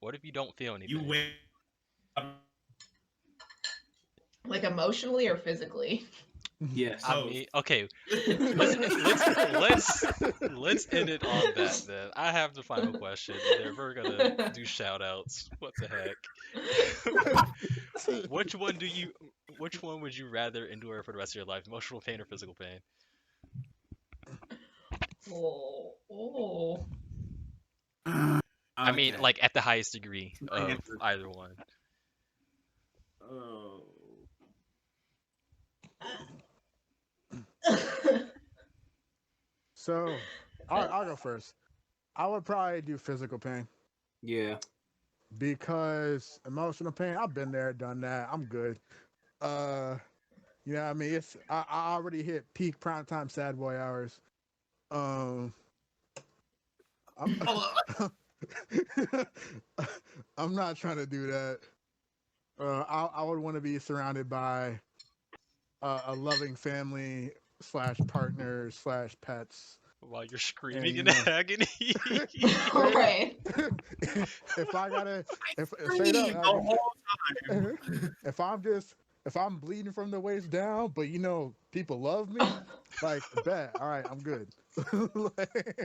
What if you don't feel You anything? wake up Like emotionally or physically? Yes. I both. mean, okay, let's end it on that then. I have the final question. And then we're gonna do shout outs. What the heck? Which one would you rather endure for the rest of your life? Emotional pain or physical pain? Oh. I mean, Okay. like at the highest degree My of answer- either one. Oh. So, I'll go first. I would probably do physical pain Yeah. because emotional pain. I've been there, done that. I'm good. Uh, you know, what I mean, I already hit peak primetime sad boy hours. Um, I'm, I'm not trying to do that. I would want to be surrounded by a loving family slash partner slash pets. While you're And screaming you in know, agony. Right. if I gotta, if straight Scream up, the whole time. if I'm bleeding from the waist down, but you know people love me, like bet, all right, I'm good. Like,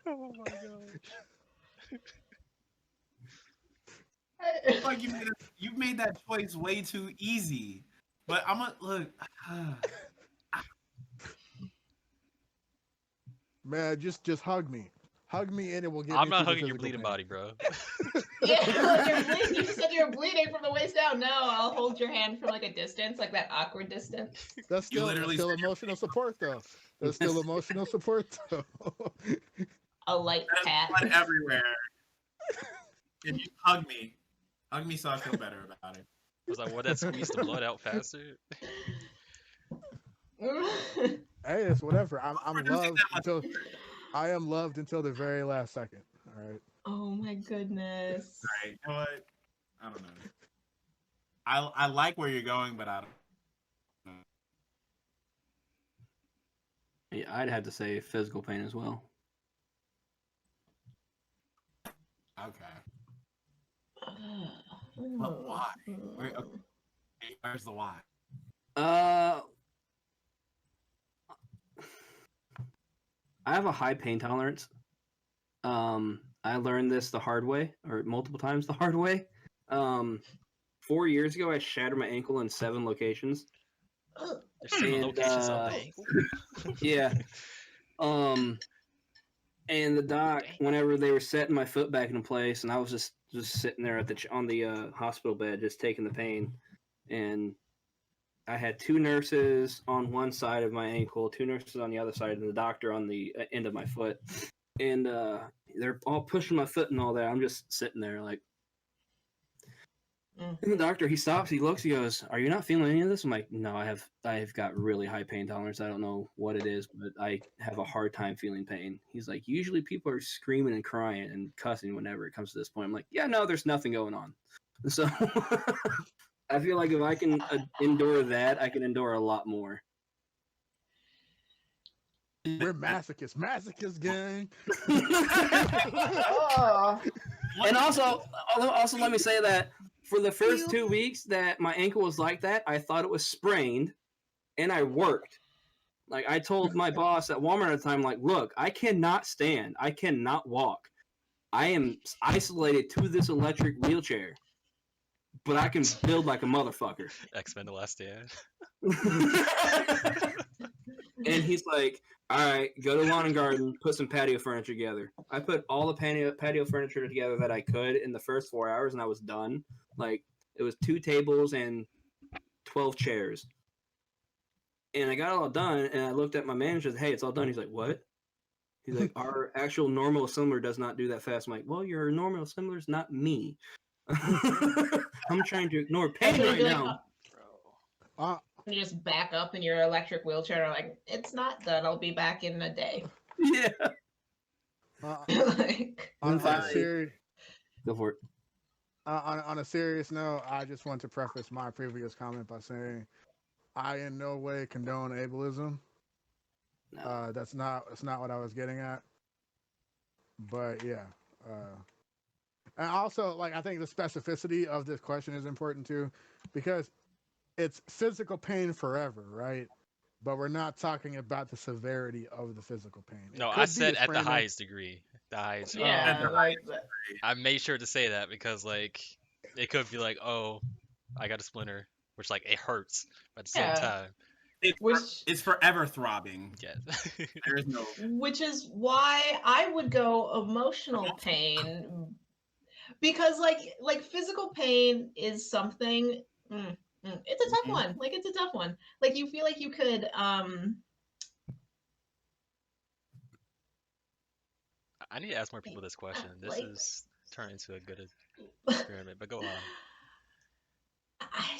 Oh my gosh. Like you made that choice way too easy. But I'm gonna look. man, just hug me, and it will get I'm me not through the hugging your physical bleeding pain. body, bro. Yeah, you're bleeding. You just said you were bleeding from the waist down. No, I'll hold your hand from like a distance, like that awkward distance. That's You still literally still said your emotional support though. That's still emotional support though. A light There's pat. blood everywhere. And you hug me. Hug me so I feel better about it. Was like, would that squeeze the blood out faster? Hey, it's whatever. I'm Producing loved that much until blood. I am loved until the very last second. All right. Oh my goodness. Right. You know what? I don't know. I like where you're going, but I don't know. Yeah, I'd have to say physical pain as well. Okay. But why? Okay, where's the why? I have a high pain tolerance. I learned this the hard way, or multiple times the hard way. 4 years ago, I shattered my ankle in 7 locations. There's 7 And, locations of the ankle. Yeah. And the doc, whenever they were setting my foot back into place, and I was just sitting there at on the hospital bed, just taking the pain, and I had 2 nurses on one side of my ankle, 2 nurses on the other side, and the doctor on the end of my foot, and they're all pushing my foot and all that. I'm just sitting there like. And the doctor, he stops, he looks, he goes, "Are you not feeling any of this?" I'm like, "No, I've got really high pain tolerance. I don't know what it is, but I have a hard time feeling pain." He's like, "Usually people are screaming and crying and cussing whenever it comes to this point." I'm like, "Yeah, no, there's nothing going on." So I feel like if I can endure that, I can endure a lot more. We're masochist gang. Oh. And also let me say that for the first 2 weeks that my ankle was like that, I thought it was sprained, and I worked. Like, I told my boss at Walmart at the time, like, "Look, I cannot stand. I cannot walk. I am isolated to this electric wheelchair, but I can build like a motherfucker." X-Men: The Last Stand. And he's like, "All right, go to Lawn and Garden, put some patio furniture together." I put all the patio furniture together that I could in the first 4 hours, and I was done. Like, it was 2 tables and 12 chairs. And I got it all done, and I looked at my manager and said, "Hey, it's all done." He's like, "What?" He's like, "Our actual normal assembler does not do that fast." I'm like, "Well, your normal assembler is not me." I'm trying to ignore pain So you'd right be like, now. you just back up in your electric wheelchair and like, it's not done. I'll be back in a day. Yeah. Like, On a serious, Go for it. on a serious note, I just want to preface my previous comment by saying I in no way condone ableism. No. That's not what I was getting at. But yeah, And also, like, I think the specificity of this question is important too, because it's physical pain forever, right? But we're not talking about the severity of the physical pain. It No, I could be said a at the sprained ankle. highest degree. The highest degree. Yeah, the like I made sure to say that because like it could be like, oh, I got a splinter, which like it hurts but at the same yeah, time. which It's forever throbbing. Yeah. There is no. which is why I would go emotional pain, because like physical pain is something. It's a tough Mhm. one. Like it's a tough one. Like you feel like you could I need to ask more people this question. This like is turning into a good experiment, but go on. I,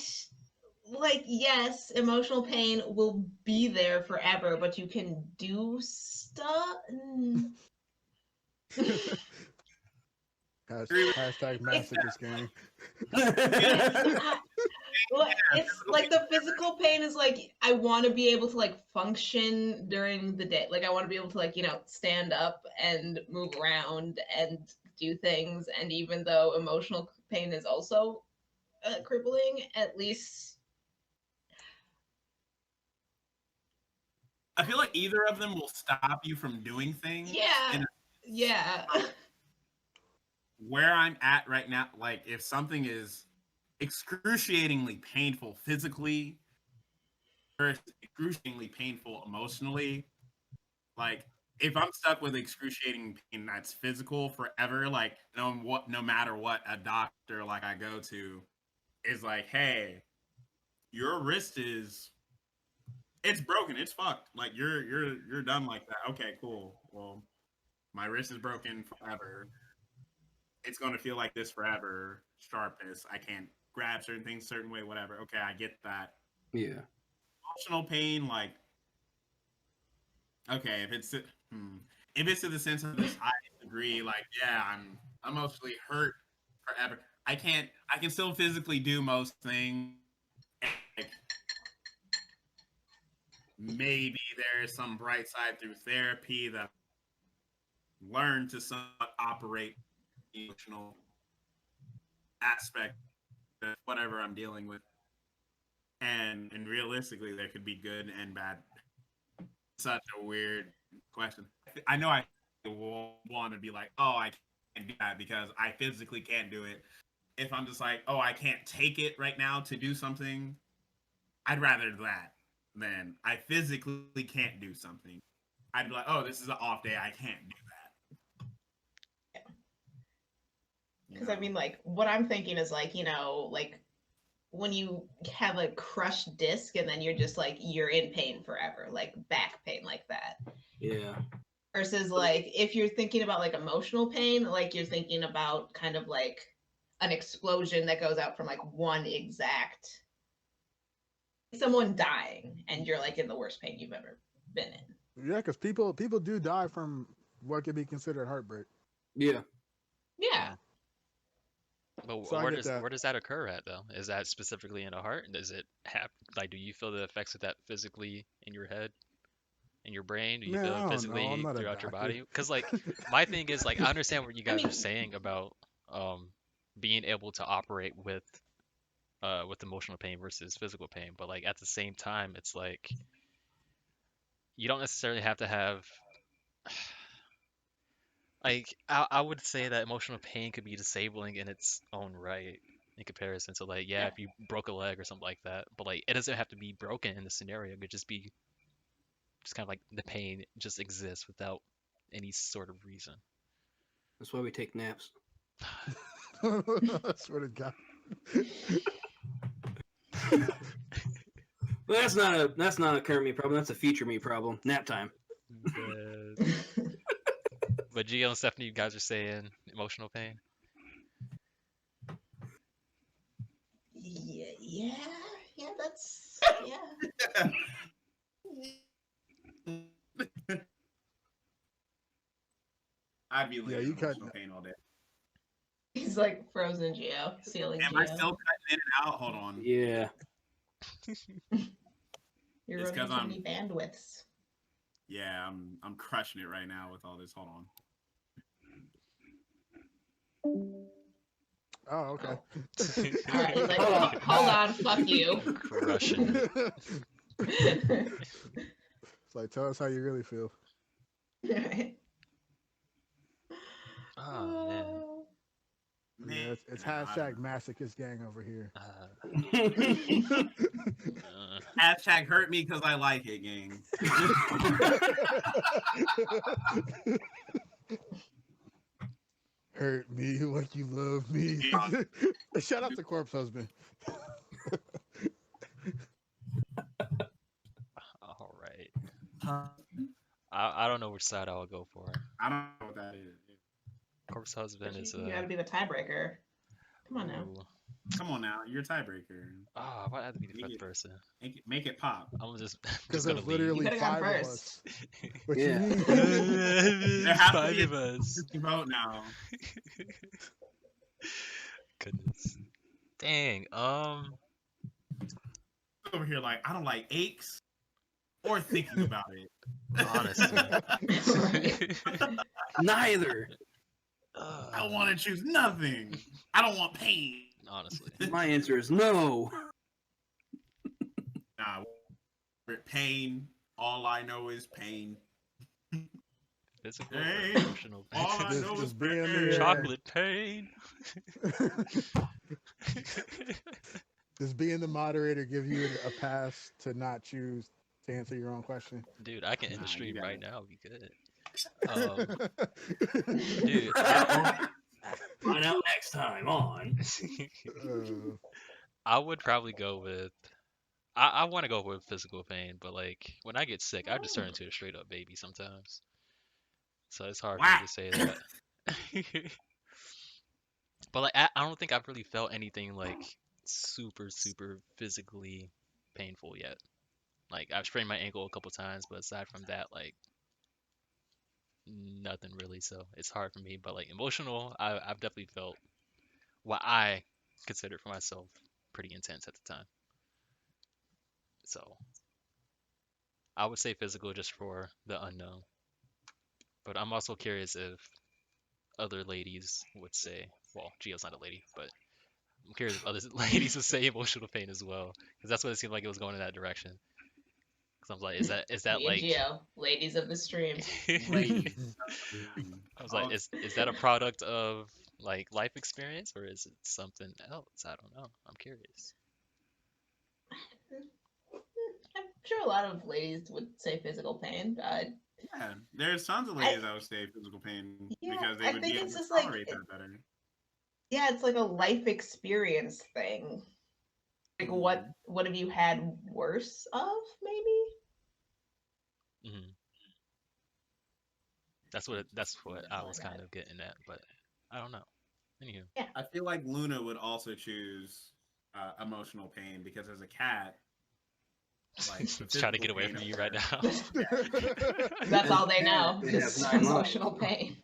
like yes, emotional pain will be there forever, but you can do stuff. Hashtag masochist game. Well, it's like the physical pain is like I want to be able to like function during the day. Like I want to be able to like, stand up and move around and do things. And even though emotional pain is also crippling, at least I feel like either of them will stop you from doing things. yeah, And yeah. where I'm at right now, like if something is excruciatingly painful physically or excruciatingly painful emotionally, like if I'm stuck with excruciating pain that's physical forever, like no matter what a doctor like I go to is like, hey, your wrist is it's broken, it's fucked. Like you're done like that. Okay, cool. Well, my wrist is broken forever. It's gonna feel like this forever. Sharpness. I can't grab certain things certain way, whatever. Okay, I get that. Yeah. Emotional pain, like okay, if it's to the sense of this high degree, like yeah, I'm emotionally hurt forever. I can still physically do most things. Like, maybe there's some bright side through therapy that I learn to somewhat operate emotional aspect of whatever I'm dealing with. And realistically there could be good and bad. Such a weird question. I know I want to be like, oh, I can't do that because I physically can't do it. If I'm just like, oh, I can't take it right now to do something, I'd rather that than I physically can't do something. I'd be like, oh, this is an off day. I can't do that. Because I mean, like, what I'm thinking is like, like when you have a crushed disc and then you're just like, you're in pain forever, like back pain, like that. Yeah. Versus like, if you're thinking about like emotional pain, like you're thinking about kind of like an explosion that goes out from like one exact someone dying and you're like in the worst pain you've ever been in. Yeah, because people do die from what could be considered heartbreak. Yeah. Yeah. But So I get that. where does that occur at though? Is that specifically in the heart? Does it have like do you feel the effects of that physically in your head, in your brain? Do you Man, feel I it don't know. I'm physically not a throughout your doctor. body? Because like my thing is like I understand what you I guys are mean, saying about being able to operate with emotional pain versus physical pain, but like at the same time it's like you don't necessarily have to have like I would say that emotional pain could be disabling in its own right in comparison to like yeah yeah. if you broke a leg or something like that, but like it doesn't have to be broken in the scenario. It could just be just kind of like the pain just exists without any sort of reason. That's why we take naps. I swear to God. Well, that's not a current me problem. That's a future me problem. Nap time. But Gio and Stephanie, you guys are saying emotional pain. Yeah, that's I'd be Yeah, leaving you cut. emotional pain all day. He's like frozen Geo, ceiling Am I Geo. still cutting in and out? Hold on. Yeah. You're It's running 'cause too I'm- many bandwidths. Yeah, I'm crushing it right now with all this. Hold on. Oh, okay. All right, he's like, Hold on. hold on, fuck you. Crushing it. It's like, tell us how you really feel. Oh man. Yeah, it's Man, I don't hashtag masochist gang over here. Hashtag hurt me because I like it, gang. Hurt me like you love me. Shout out to Corpse Husband. All right. I don't know which side I would go for. I don't know what that is. Corpse husband is You gotta be the tiebreaker. Come on now. ooh. Come on now, you're a tiebreaker. Ah, why have to be the Make fifth it- person? Make it pop. I'm just Because gonna there's leave. literally You could've gone 5 of first. us. What Yeah. you mean? There has to Five be of us. a vote now. Goodness. Dang. Over here, like I don't like aches or thinking about it. Honestly. Neither. I want to choose nothing. I don't want pain. Honestly. My answer is no. Nah, pain. All I know is pain. Physical, Hey, or emotional pain. All I Just- know is just be in pain. the- Chocolate pain. Does being the moderator give you a pass to not choose to answer your own question? Dude, I can end Nah, the you stream got right it. now. Be good. Dude, Find out next time on. I would probably go with. I want to go with physical pain, but like when I get sick, I just turn into a straight up baby sometimes. So it's hard for me Whack. to say that. But like I don't think I've really felt anything like super physically painful yet. Like I've sprained my ankle a couple times, but aside from that, like nothing really. So it's hard for me. But like emotional, I've definitely felt what I considered for myself pretty intense at the time. So I would say physical just for the unknown. But I'm also curious if other ladies would say, well, Gio's not a lady, but I'm curious if other ladies would say emotional pain as well, because that's what it seemed like it was going in that direction. Because I'm like, is that Me and like, Gio, ladies of the stream. Ladies. I was like, is that a product of like life experience or is it something else? I don't know. I'm curious. I'm sure a lot of ladies would say physical pain. Yeah, there's tons of ladies that would say physical pain Yeah, because they I would think be able it's to just like tolerate that better. yeah, it's like a life experience thing. Like what have you had worse of, maybe? Hmm. That's what I was kind of getting at, but I don't know. Anywho, I feel like Luna would also choose emotional pain because as a cat, like the just trying to get physical away pain from of you her- right now. That's all they know. They Just have 9 lives. emotional pain.